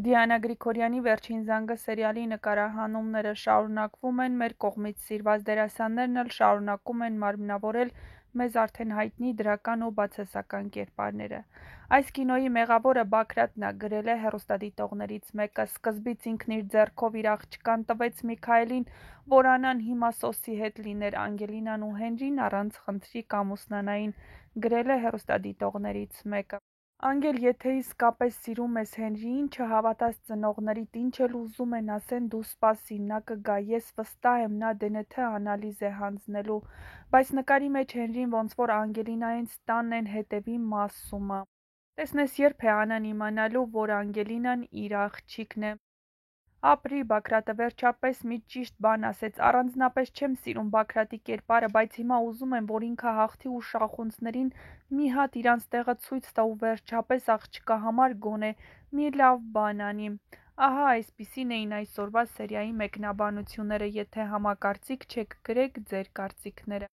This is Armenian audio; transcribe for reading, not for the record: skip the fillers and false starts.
Դիանա Գրիգորյանի «Վերջին զանգը» սերիալի նկարահանումները շարունակվում են, մեր կողմից սիրված դերասաններն էլ շարունակում են մարմնավորել մեզ արդեն հայտնի դրական ու բացասական կերպարները։ Այս կինոյի մեղավորը Բագրատն է, գրել է հեռուստադիտողներից մեկը։ Սկզբից ինքն իր ձեռքով իր աղջկան տվեց Միքայելին, որ Անան հիմա Սոսի հետ լիներ, Անգելինան ու Հենրին առանց խնդրի կամուսնանային, գրել է հեռուստադիտողներից մեկը։ Անգել, եթե իսկապես սիրում ես Հենրիին, չհավատաս ծնողներիդ, ինչ էլ ուզում են ասեն, դու սպասի, նա կգա, ես վստահ եմ, նա ԴՆԹ անալիզ է հանձնելու, բայց նկարի մեջ Հենրին ոնց որ Անգելինային ստանն հետևի մասում ա։ Տեսնես երբ է Անան իմանալու, որ Անգելինան իր աղջիկն է։ Ապրի, Բագրատը վերջապես մի ճիշտ բան ասեց, առանձնապես չեմ սիրում Բագրատի կերպարը, բայց հիմա ուզում եմ, որ ինքը հաղթի ու շախունցներին մի հատ իրանց տեղը ցույց տա ու վերջապես աղջկա համար գոնե մի լավ բան անի։ Ահա այսպիսին էին այսօրվա սերիայի մեկնաբանությունները, եթե համակարծիք չեք, գրեք ձեր կարծիքները։